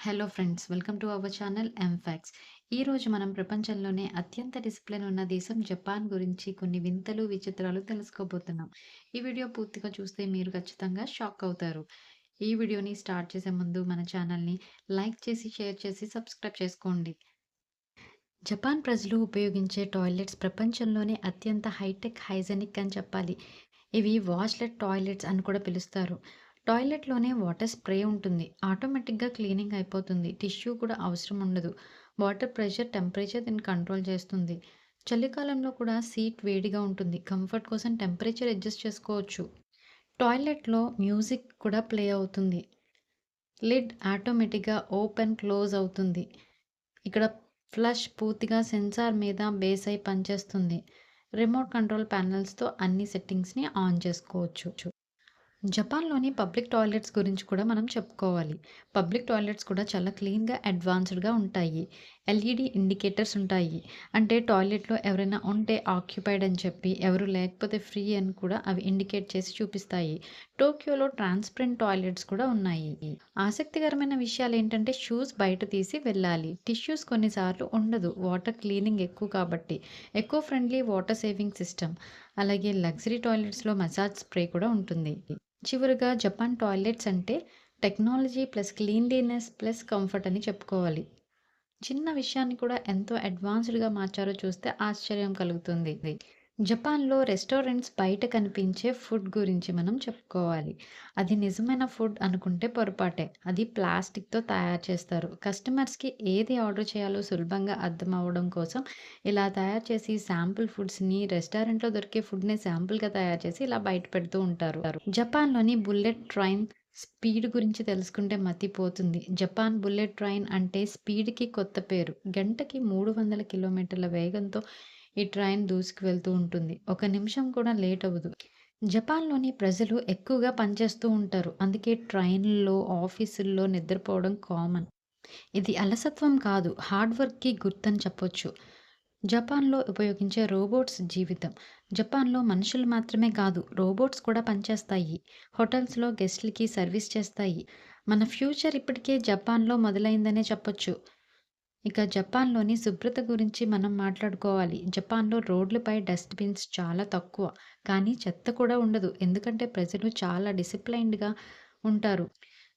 Hello friends, welcome to our channel ఎంఫాక్స్. ఈరోజు మనం ప్రపంచంలోనే అత్యంత డిసిప్లిన్ ఉన్న దేశం జపాన్ గురించి కొన్ని వింతలు, విచిత్రాలు తెలుసుకోబోతున్నాం. ఈ వీడియో పూర్తిగా చూస్తే మీరు ఖచ్చితంగా షాక్ అవుతారు. ఈ వీడియోని స్టార్ట్ చేసే ముందు మన ఛానల్‌ని లైక్ చేసి, షేర్ చేసి, సబ్స్క్రైబ్ చేసుకోండి. జపాన్ ప్రజలు ఉపయోగించే టాయిలెట్స్ ప్రపంచంలోనే అత్యంత హైటెక్, హైజెనిక్ అని చెప్పాలి. ఇవి వాష్‌లెట్ టాయిలెట్స్ అని కూడా పిలుస్తారు. టాయిలెట్‌లోనే వాటర్ స్ప్రే ఉంటుంది. ఆటోమేటిక్‌గా క్లీనింగ్ అయిపోతుంది. టిష్యూ కూడా అవసరం ఉండదు. వాటర్ ప్రెషర్, టెంపరేచర్ దీన్ని కంట్రోల్ చేస్తుంది. చలికాలంలో కూడా సీట్ వేడిగా ఉంటుంది. కంఫర్ట్ కోసం టెంపరేచర్ అడ్జస్ట్ చేసుకోవచ్చు. టాయిలెట్‌లో మ్యూజిక్ కూడా ప్లే అవుతుంది. లిడ్ ఆటోమేటిక్‌గా ఓపెన్, క్లోజ్ అవుతుంది. ఇక్కడ ఫ్లష్ పూర్తిగా సెన్సార్ మీద బేస్ అయి పనిచేస్తుంది. రిమోట్ కంట్రోల్ ప్యానెల్స్‌తో అన్ని సెట్టింగ్స్‌ని ఆన్ చేసుకోవచ్చు. జపాన్‌లోని పబ్లిక్ టాయిలెట్స్ గురించి కూడా మనం చెప్పుకోవాలి. పబ్లిక్ టాయిలెట్స్ కూడా చాలా క్లీన్‌గా, అడ్వాన్స్డ్‌గా ఉంటాయి. ఎల్ఈడీ ఇండికేటర్స్ ఉంటాయి. అంటే టాయిలెట్‌లో ఎవరైనా ఉంటే ఆక్యుపైడ్ అని చెప్పి, ఎవరు లేకపోతే ఫ్రీ అని కూడా అవి ఇండికేట్ చేసి చూపిస్తాయి. టోక్యోలో ట్రాన్స్‌పరెంట్ టాయిలెట్స్ కూడా ఉన్నాయి. ఆసక్తికరమైన విషయాలేంటంటే షూస్ బయట తీసి వెళ్ళాలి. టిష్యూస్ కొన్నిసార్లు ఉండదు. వాటర్ క్లీనింగ్ ఎక్కువ కాబట్టి. Eco friendly water saving system. అలాగే లగ్జరీ టాయిలెట్స్‌లో మసాజ్ స్ప్రే కూడా ఉంటుంది. చివరగా జపాన్ టాయిలెట్స్ అంటే technology plus cleanliness plus comfort అని చెప్పుకోవాలి. చిన్న విషయాన్ని కూడా ఎంతో అడ్వాన్స్డ్‌గా మార్చారో చూస్తే ఆశ్చర్యం కలుగుతుంది. జపాన్‌లో రెస్టారెంట్స్ బయట కనిపించే ఫుడ్ గురించి మనం చెప్పుకోవాలి. అది నిజమైన ఫుడ్ అనుకుంటే పొరపాటే. అది ప్లాస్టిక్‌తో తయారు చేస్తారు. కస్టమర్స్‌కి ఏది ఆర్డర్ చేయాలో సులభంగా అర్థమవ్వడం కోసం ఇలా తయారు చేసి శాంపుల్ ఫుడ్స్‌ని రెస్టారెంట్‌లో దొరికే ఫుడ్‌ని శాంపుల్‌గా తయారు చేసి ఇలా బయట పెడుతూ ఉంటారు. జపాన్‌లోని బుల్లెట్ ట్రైన్ స్పీడ్ గురించి తెలుసుకుంటే మతిపోతుంది. జపాన్ బుల్లెట్ ట్రైన్ అంటే స్పీడ్‌కి కొత్త పేరు. గంటకి 300 కిలోమీటర్ల వేగంతో ఈ ట్రైన్ దూసుకువెళ్తూ ఉంటుంది. ఒక నిమిషం కూడా లేట్ అవ్వదు. జపాన్‌లోని ప్రజలు ఎక్కువగా పనిచేస్తూ ఉంటారు. అందుకే ట్రైన్‌ల్లో, ఆఫీసుల్లో నిద్రపోవడం కామన్. ఇది అలసత్వం కాదు, హార్డ్ వర్క్‌కి గుర్తని చెప్పొచ్చు. జపాన్‌లో ఉపయోగించే రోబోట్స్ జీవితం. జపాన్‌లో మనుషులు మాత్రమే కాదు, రోబోట్స్ కూడా పనిచేస్తాయి. హోటల్స్‌లో గెస్ట్‌లకి సర్వీస్ చేస్తాయి. మన ఫ్యూచర్ ఇప్పటికే జపాన్‌లో మొదలైందనే చెప్పొచ్చు. ఇక జపాన్‌లోని శుభ్రత గురించి మనం మాట్లాడుకోవాలి. జపాన్‌లో రోడ్లపై డస్ట్‌బిన్స్ చాలా తక్కువ. కానీ చెత్త కూడా ఉండదు. ఎందుకంటే ప్రజలు చాలా డిసిప్లైన్డ్‌గా ఉంటారు.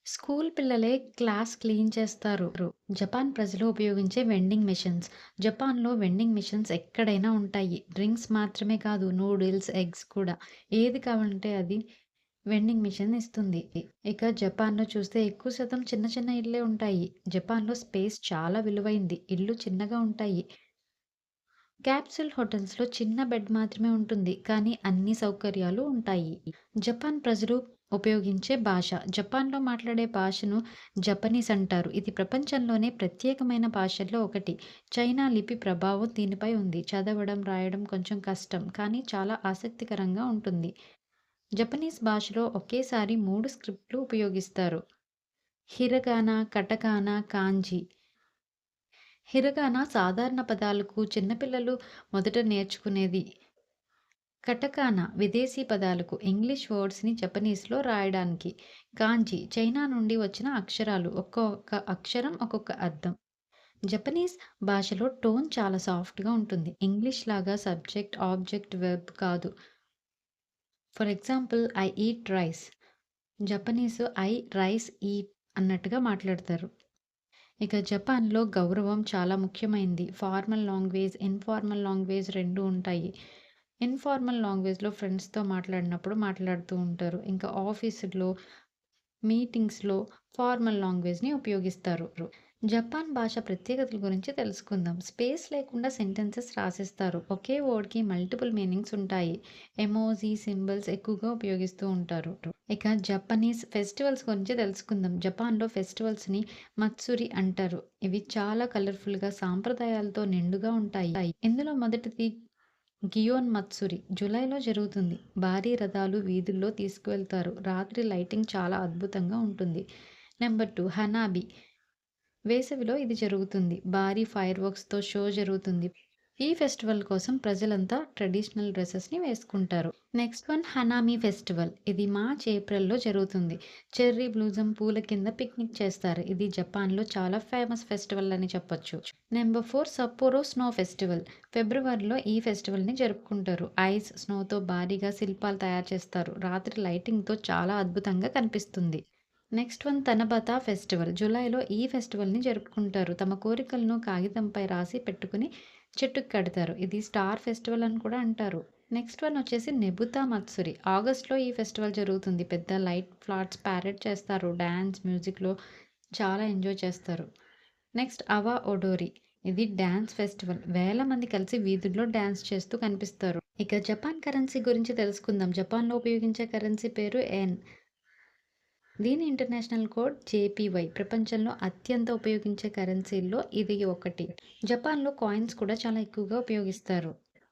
స్కూల్ పిల్లలే క్లాస్ క్లీన్ చేస్తారు. జపాన్ ప్రజలు ఉపయోగించే వెండింగ్ మెషిన్స్. జపాన్‌లో వెండింగ్ మెషిన్స్ ఎక్కడైనా ఉంటాయి. డ్రింక్స్ మాత్రమే కాదు, నూడిల్స్, ఎగ్స్ కూడా. ఏది కావాలంటే అది వెండింగ్ మిషన్ ఇస్తుంది. ఇక జపాన్‌లో చూస్తే ఎక్కువ శాతం చిన్న చిన్న ఇళ్ళే ఉంటాయి. జపాన్‌లో స్పేస్ చాలా విలువైంది. ఇల్లు చిన్నగా ఉంటాయి. క్యాప్సూల్ హోటల్స్‌లో చిన్న బెడ్ మాత్రమే ఉంటుంది. కానీ అన్ని సౌకర్యాలు ఉంటాయి. జపాన్ ప్రజలు ఉపయోగించే భాష. జపాన్‌లో మాట్లాడే భాషను జపనీస్ అంటారు. ఇది ప్రపంచంలోనే ప్రత్యేకమైన భాషల్లో ఒకటి. చైనా లిపి ప్రభావం దీనిపై ఉంది. చదవడం, రాయడం కొంచెం కష్టం. కానీ చాలా ఆసక్తికరంగా ఉంటుంది. జపనీస్ భాషలో ఒకేసారి 3 స్క్రిప్ట్‌లు ఉపయోగిస్తారు. హిరగానా, కటకానా, కాంజి. హిరగానా సాధారణ పదాలకు చిన్నపిల్లలు మొదట నేర్చుకునేది. కటకానా విదేశీ పదాలకు ఇంగ్లీష్ వర్డ్స్‌ని జపనీస్‌లో రాయడానికి. కాంజి చైనా నుండి వచ్చిన అక్షరాలు. ఒక్కొక్క అక్షరం ఒక్కొక్క అర్థం. జపనీస్ భాషలో టోన్ చాలా సాఫ్ట్‌గా ఉంటుంది. ఇంగ్లీష్ లాగా సబ్జెక్ట్, ఆబ్జెక్ట్, వెర్బ్ కాదు. For example I eat rice. Japanese I rice eat అన్నట్టుగా మాట్లాడతారు. ఇక జపాన్‌లో గౌరవం చాలా ముఖ్యమైంది. ఫార్మల్ లాంగ్వేజ్, ఇన్‌ఫార్మల్ లాంగ్వేజ్ 2 ఉంటాయి. ఇన్‌ఫార్మల్ లాంగ్వేజ్‌లో ఫ్రెండ్స్‌తో మాట్లాడినప్పుడు మాట్లాడుతూ ఉంటారు. ఇంకా ఆఫీసుల్లో, మీటింగ్స్‌లో ఫార్మల్ లాంగ్వేజ్‌ని ఉపయోగిస్తారు. జపాన్ భాష ప్రత్యేకతల గురించి తెలుసుకుందాం. స్పేస్ లేకుండా సెంటెన్సెస్ రాసేస్తారు. ఒకే వర్డ్‌కి మల్టిపుల్ మీనింగ్స్ ఉంటాయి. ఎమోజి, సింబల్స్ ఎక్కువగా ఉపయోగిస్తూ ఉంటారు. ఇక జపనీస్ ఫెస్టివల్స్ గురించి తెలుసుకుందాం. జపాన్‌లో ఫెస్టివల్స్‌ని మత్సురి అంటారు. ఇవి చాలా కలర్‌ఫుల్‌గా సాంప్రదాయాలతో నిండుగా ఉంటాయి. ఇందులో మొదటిది గియోన్ మత్సురి జూలైలో జరుగుతుంది. భారీ రథాలు వీధుల్లో తీసుకువెళ్తారు. రాత్రి లైటింగ్ చాలా అద్భుతంగా ఉంటుంది. నెంబర్ 2 హనాబి. వేసవిలో ఇది జరుగుతుంది. భారీ ఫైర్‌వర్క్స్‌తో షో జరుగుతుంది. ఈ ఫెస్టివల్ కోసం ప్రజలంతా ట్రెడిషనల్ డ్రెసెస్‌ని వేసుకుంటారు. Next one hanami festival. ఇది మార్చ్, ఏప్రిల్‌లో జరుగుతుంది. చెర్రీ బ్లూజమ్ పూల కింద పిక్నిక్ చేస్తారు. ఇది జపాన్‌లో చాలా ఫేమస్ ఫెస్టివల్ అని చెప్పొచ్చు. Number 4 Sapporo snow festival. ఫిబ్రవరిలో ఈ ఫెస్టివల్‌ని జరుపుకుంటారు. ఐస్, స్నోతో భారీగా శిల్పాలు తయారు చేస్తారు. రాత్రి లైటింగ్‌తో చాలా అద్భుతంగా కనిపిస్తుంది. Next one Tanabata festival. జూలైలో ఈ ఫెస్టివల్‌ని జరుపుకుంటారు. తమ కోరికలను కాగితంపై రాసి పెట్టుకుని చెట్టుకి కడతారు. ఇది స్టార్ ఫెస్టివల్ అని కూడా అంటారు. నెక్స్ట్ వన్ వచ్చేసి నెబుతా మత్సురి. ఆగస్ట్‌లో ఈ ఫెస్టివల్ జరుగుతుంది. పెద్ద లైట్ ఫ్లాట్స్ ప్యారేడ్ చేస్తారు. డాన్స్, మ్యూజిక్‌లో చాలా ఎంజాయ్ చేస్తారు. నెక్స్ట్ అవా ఒడోరి. ఇది డాన్స్ ఫెస్టివల్. వేల మంది కలిసి వీధుల్లో డాన్స్ చేస్తూ కనిపిస్తారు. ఇక జపాన్ కరెన్సీ గురించి తెలుసుకుందాం. జపాన్‌లో ఉపయోగించే కరెన్సీ పేరు యెన్. దీని ఇంటర్నేషనల్ కోడ్ జేపీవై. ప్రపంచంలో అత్యంత ఉపయోగించే కరెన్సీల్లో ఇది ఒకటి. జపాన్‌లో కాయిన్స్ కూడా చాలా ఎక్కువగా ఉపయోగిస్తారు.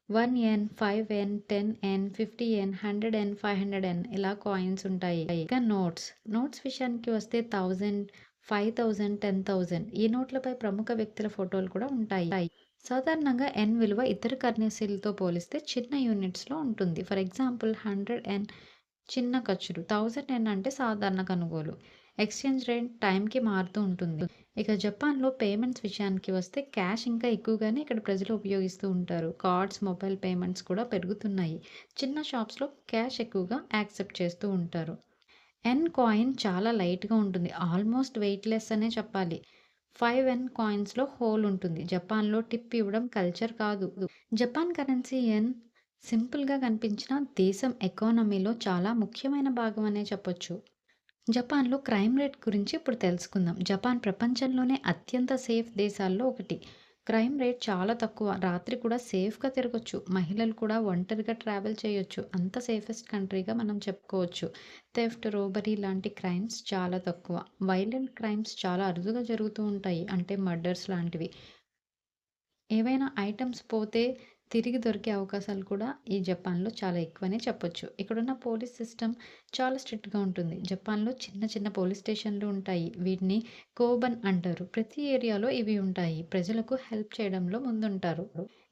1 yen, 5 yen, 10 yen, 50 yen, 100 yen, 500 yen ఇలా కాయిన్స్ ఉంటాయి. ఇక నోట్స్. నోట్స్ విషయానికి వస్తే 1000, 5000, 10,000 ఈ నోట్లపై ప్రముఖ వ్యక్తుల ఫోటోలు కూడా ఉంటాయి. సాధారణంగా యెన్ విలువ ఇతర కరెన్సీలతో పోలిస్తే చిన్న యూనిట్స్‌లో ఉంటుంది. ఫర్ ఎగ్జాంపుల్ 100 యెన్ చిన్న ఖర్చులు. 1000 యెన్ అంటే సాధారణ కొనుగోలు. ఎక్స్‌చేంజ్ రేట్ టైంకి మారుతూ ఉంటుంది. ఇక జపాన్‌లో పేమెంట్స్ విషయానికి వస్తే క్యాష్ ఇంకా ఎక్కువగానే ఇక్కడ ప్రజలు ఉపయోగిస్తూ ఉంటారు. కార్డ్స్, మొబైల్ పేమెంట్స్ కూడా పెరుగుతున్నాయి. చిన్న షాప్స్‌లో క్యాష్ ఎక్కువగా యాక్సెప్ట్ చేస్తూ ఉంటారు. యెన్ కాయిన్ చాలా లైట్‌గా ఉంటుంది. ఆల్మోస్ట్ వెయిట్‌లెస్ అనే చెప్పాలి. 5 యెన్ కాయిన్స్‌లో హోల్ ఉంటుంది. జపాన్‌లో టిప్ ఇవ్వడం కల్చర్ కాదు. జపాన్ కరెన్సీ యెన్ సింపుల్‌గా కనిపించినా దేశం ఎకానమీలో చాలా ముఖ్యమైన భాగం అనే చెప్పొచ్చు. జపాన్‌లో క్రైమ్ రేట్ గురించి ఇప్పుడు తెలుసుకుందాం. జపాన్ ప్రపంచంలోనే అత్యంత సేఫ్ దేశాల్లో ఒకటి. క్రైమ్ రేట్ చాలా తక్కువ. రాత్రి కూడా సేఫ్‌గా తిరగొచ్చు. మహిళలు కూడా ఒంటరిగా ట్రావెల్ చేయొచ్చు. అంత సేఫెస్ట్ కంట్రీగా మనం చెప్పుకోవచ్చు. థెఫ్ట్, రోబరీ లాంటి క్రైమ్స్ చాలా తక్కువ. వైలెంట్ క్రైమ్స్ చాలా అరుదుగా జరుగుతూ ఉంటాయి. అంటే మర్డర్స్ లాంటివి. ఏవైనా ఐటెమ్స్ పోతే తిరిగి దొరికే అవకాశాలు కూడా ఈ జపాన్‌లో చాలా ఎక్కువనే చెప్పొచ్చు. ఇక్కడున్న పోలీస్ సిస్టమ్ చాలా స్ట్రిక్ట్‌గా ఉంటుంది. జపాన్‌లో చిన్న చిన్న పోలీస్ స్టేషన్‌లు ఉంటాయి. వీటిని కోబన్ అంటారు. ప్రతి ఏరియాలో ఇవి ఉంటాయి. ప్రజలకు హెల్ప్ చేయడంలో ముందుంటారు.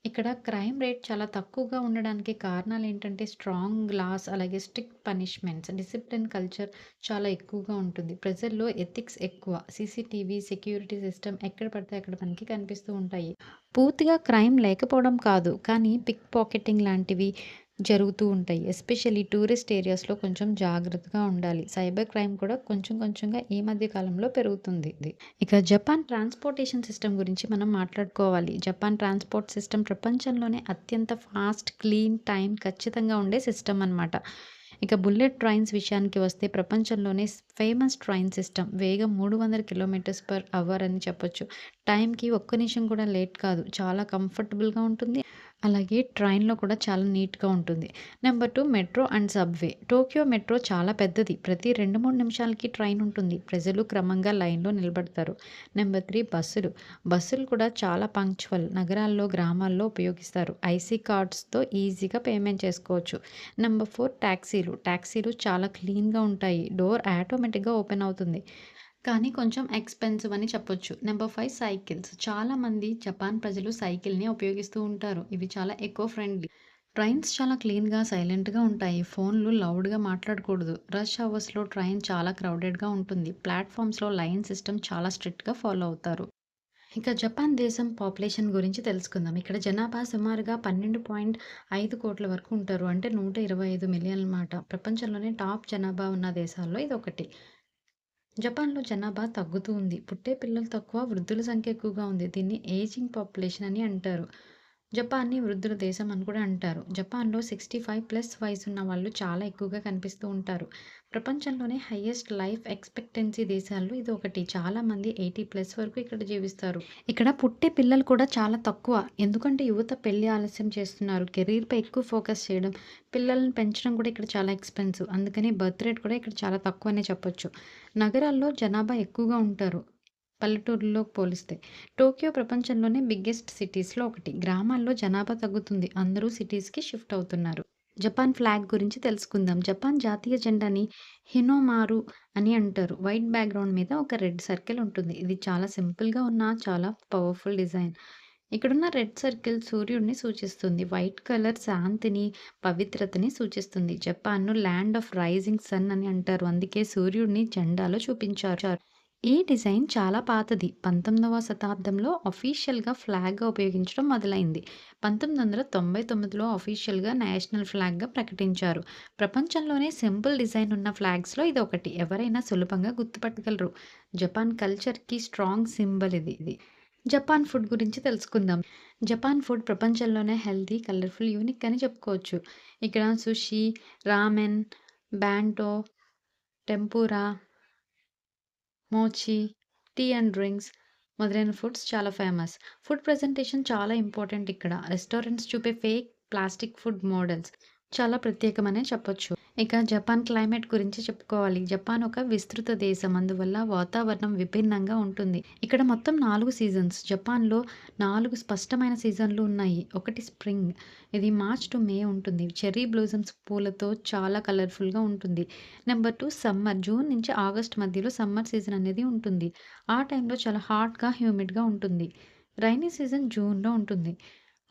ఇక్కడ క్రైమ్ రేట్ చాలా తక్కువగా ఉండడానికి కారణాలేంటంటే స్ట్రాంగ్ లాస్, అలాగే స్ట్రిక్ట్ పనిష్మెంట్స్, డిసిప్లిన్ కల్చర్ చాలా ఎక్కువగా ఉంటుంది. ప్రజల్లో ఎథిక్స్ ఎక్కువ. సీసీటీవీ, సెక్యూరిటీ సిస్టమ్ ఎక్కడ పడితే అక్కడ మనకి కనిపిస్తూ ఉంటాయి. పూర్తిగా క్రైమ్ లేకపోవడం కాదు. కానీ పిక్ పాకెటింగ్ లాంటివి జరుగుతూ ఉంటాయి. ఎస్పెషల్లీ టూరిస్ట్ ఏరియాస్‌లో కొంచెం జాగ్రత్తగా ఉండాలి. సైబర్ క్రైమ్ కూడా కొంచెం కొంచెంగా ఈ మధ్య కాలంలో పెరుగుతుంది. ఇక జపాన్ ట్రాన్స్‌పోర్టేషన్ సిస్టమ్ గురించి మనం మాట్లాడుకోవాలి. జపాన్ ట్రాన్స్‌పోర్ట్ సిస్టమ్ ప్రపంచంలోనే అత్యంత ఫాస్ట్, క్లీన్, టైం ఖచ్చితంగా ఉండే సిస్టమ్ అనమాట. ఇక బుల్లెట్ ట్రైన్స్ విషయానికి వస్తే ప్రపంచంలోనే ఫేమస్ ట్రైన్ సిస్టమ్. వేగం 300 కిలోమీటర్స్ పర్ అవర్ అని చెప్పొచ్చు. టైంకి ఒక్క నిమిషం కూడా లేట్ కాదు. చాలా కంఫర్టబుల్‌గా ఉంటుంది. అలాగే ట్రైన్‌లో కూడా చాలా నీట్‌గా ఉంటుంది. Number 2 metro and subway. Tokyo metro చాలా పెద్దది. ప్రతి 2, 3 నిమిషాలకి ట్రైన్ ఉంటుంది. ప్రజలు క్రమంగా లైన్‌లో నిలబడతారు. నెంబర్ 3 బస్సులు. బస్సులు కూడా చాలా పంక్చువల్. నగరాల్లో, గ్రామాల్లో ఉపయోగిస్తారు. ఐసీ కార్డ్స్‌తో ఈజీగా పేమెంట్ చేసుకోవచ్చు. నెంబర్ 4 టాక్సీలు. టాక్సీలు చాలా క్లీన్‌గా ఉంటాయి. డోర్ ఆటోమేటిక్‌గా ఓపెన్ అవుతుంది. కానీ కొంచెం ఎక్స్‌పెన్సివ్ అని చెప్పొచ్చు. Number 5 cycles. చాలామంది జపాన్ ప్రజలు సైకిల్‌ని ఉపయోగిస్తూ ఉంటారు. ఇవి చాలా ఎకో ఫ్రెండ్లీ. ట్రైన్స్ చాలా క్లీన్‌గా, సైలెంట్‌గా ఉంటాయి. ఫోన్‌లు లౌడ్‌గా మాట్లాడకూడదు. రష్ అవర్స్‌లో ట్రైన్ చాలా క్రౌడెడ్‌గా ఉంటుంది. ప్లాట్‌ఫామ్స్‌లో లైన్ సిస్టమ్ చాలా స్ట్రిక్ట్‌గా ఫాలో అవుతారు. ఇక జపాన్ దేశం పాపులేషన్ గురించి తెలుసుకుందాం. ఇక్కడ జనాభా సుమారుగా 12.5 కోట్ల వరకు ఉంటారు. అంటే 125 మిలియన్ల మాట. ప్రపంచంలోనే టాప్ జనాభా ఉన్న దేశాల్లో ఇదొకటి. జపాన్‌లో జనాభా తగ్గుతూ ఉంది. పుట్టే పిల్లలు తక్కువ, వృద్ధుల సంఖ్య ఎక్కువగా ఉంది. దీన్ని ఏజింగ్ పాపులేషన్ అని అంటారు. జపాన్‌ని వృద్ధుల దేశం అని కూడా అంటారు. జపాన్‌లో 65+ వయసున్న వాళ్ళు చాలా ఎక్కువగా కనిపిస్తూ ఉంటారు. ప్రపంచంలోనే హైయెస్ట్ లైఫ్ ఎక్స్‌పెక్టెన్సీ దేశాల్లో ఇదొకటి. చాలామంది 80+ వరకు ఇక్కడ జీవిస్తారు. ఇక్కడ పుట్టే పిల్లలు కూడా చాలా తక్కువ. ఎందుకంటే యువత పెళ్లి ఆలస్యం చేస్తున్నారు. కెరీర్‌పై ఎక్కువ ఫోకస్ చేయడం, పిల్లల్ని పెంచడం కూడా ఇక్కడ చాలా ఎక్స్‌పెన్సివ్. అందుకని బర్త్ రేట్ కూడా ఇక్కడ చాలా తక్కువనే చెప్పొచ్చు. నగరాల్లో జనాభా ఎక్కువగా ఉంటారు. పల్లెటూరుల్లో పోలిస్తే. టోక్యో ప్రపంచంలోనే బిగ్గెస్ట్ సిటీస్‌లో ఒకటి. గ్రామాల్లో జనాభా తగ్గుతుంది. అందరూ సిటీస్‌కి షిఫ్ట్ అవుతున్నారు. జపాన్ ఫ్లాగ్ గురించి తెలుసుకుందాం. జపాన్ జాతీయ జెండాని హినోమారు అని అంటారు. వైట్ బ్యాక్‌గ్రౌండ్ మీద ఒక రెడ్ సర్కిల్ ఉంటుంది. ఇది చాలా సింపుల్‌గా ఉన్న చాలా పవర్‌ఫుల్ డిజైన్. ఇక్కడున్న రెడ్ సర్కిల్ సూర్యుడిని సూచిస్తుంది. వైట్ కలర్ శాంతిని, పవిత్రతని సూచిస్తుంది. జపాన్‌ను ల్యాండ్ ఆఫ్ రైజింగ్ సన్ అని అంటారు. అందుకే సూర్యుడిని జెండాలో చూపించారు. ఈ డిజైన్ చాలా పాతది. 19వ శతాబ్దంలో అఫీషియల్‌గా ఫ్లాగ్‌గా ఉపయోగించడం మొదలైంది. 1999లో అఫీషియల్‌గా నేషనల్ ఫ్లాగ్‌గా ప్రకటించారు. ప్రపంచంలోనే సింపుల్ డిజైన్ ఉన్న ఫ్లాగ్స్‌లో ఇదొకటి. ఎవరైనా సులభంగా గుర్తుపట్టగలరు. జపాన్ కల్చర్‌కి స్ట్రాంగ్ సింబల్ ఇది. జపాన్ ఫుడ్ గురించి తెలుసుకుందాం. జపాన్ ఫుడ్ ప్రపంచంలోనే హెల్తీ, కలర్‌ఫుల్, యూనిక్ అని చెప్పుకోవచ్చు. ఇక్కడ సుషి, రామెన్, బాంటో, టెంపురా, మోచి, టీ అండ్ డ్రింక్స్ మొదలైన ఫుడ్స్ చాలా ఫేమస్. ఫుడ్ ప్రెజెంటేషన్ చాలా ఇంపార్టెంట్ ఇక్కడ. రెస్టారెంట్స్ చూపే ఫేక్ ప్లాస్టిక్ ఫుడ్ మోడల్స్ చాలా ప్రత్యేకమనే చెప్పొచ్చు. ఇక జపాన్ క్లైమేట్ గురించి చెప్పుకోవాలి. జపాన్ ఒక విస్తృత దేశం. అందువల్ల వాతావరణం విభిన్నంగా ఉంటుంది. ఇక్కడ మొత్తం 4 సీజన్స్. జపాన్‌లో 4 స్పష్టమైన సీజన్‌లు ఉన్నాయి. ఒకటి స్ప్రింగ్. ఇది మార్చ్ టు మే ఉంటుంది. చెర్రీ బ్లోసమ్స్ పూలతో చాలా కలర్‌ఫుల్‌గా ఉంటుంది. Number 2 summer. జూన్ నుంచి ఆగస్ట్ మధ్యలో సమ్మర్ సీజన్ అనేది ఉంటుంది. ఆ టైంలో చాలా హాట్‌గా, హ్యూమిడ్‌గా ఉంటుంది. రైనీ సీజన్ జూన్‌లో ఉంటుంది.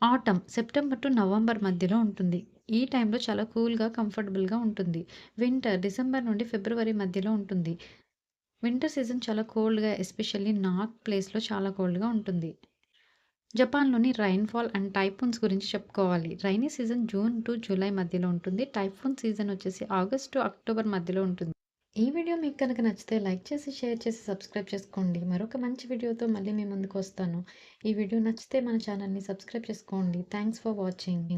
ఆటమ్ సెప్టెంబర్ టు నవంబర్ మధ్యలో ఉంటుంది. ఈ టైంలో చాలా కూల్‌గా, కంఫర్టబుల్‌గా ఉంటుంది. వింటర్ డిసెంబర్ నుండి ఫిబ్రవరి మధ్యలో ఉంటుంది. వింటర్ సీజన్ చాలా కోల్డ్‌గా ఎస్పెషల్లీ నార్త్ ప్లేస్‌లో చాలా కోల్డ్‌గా ఉంటుంది. జపాన్‌లోని రైన్‌ఫాల్ అండ్ టైఫూన్స్ గురించి చెప్పుకోవాలి. Rainy season June to July మధ్యలో ఉంటుంది. టైఫూన్ సీజన్ వచ్చేసి ఆగస్ట్ టు అక్టోబర్ మధ్యలో ఉంటుంది. ఈ వీడియో మీకు కనుక నచ్చితే లైక్ చేసి, షేర్ చేసి, సబ్స్క్రైబ్ చేసుకోండి. మరొక మంచి వీడియోతో మళ్ళీ మీ ముందుకు వస్తాను. ఈ వీడియో నచ్చితే మన ఛానల్‌ని సబ్స్క్రైబ్ చేసుకోండి. Thanks for watching.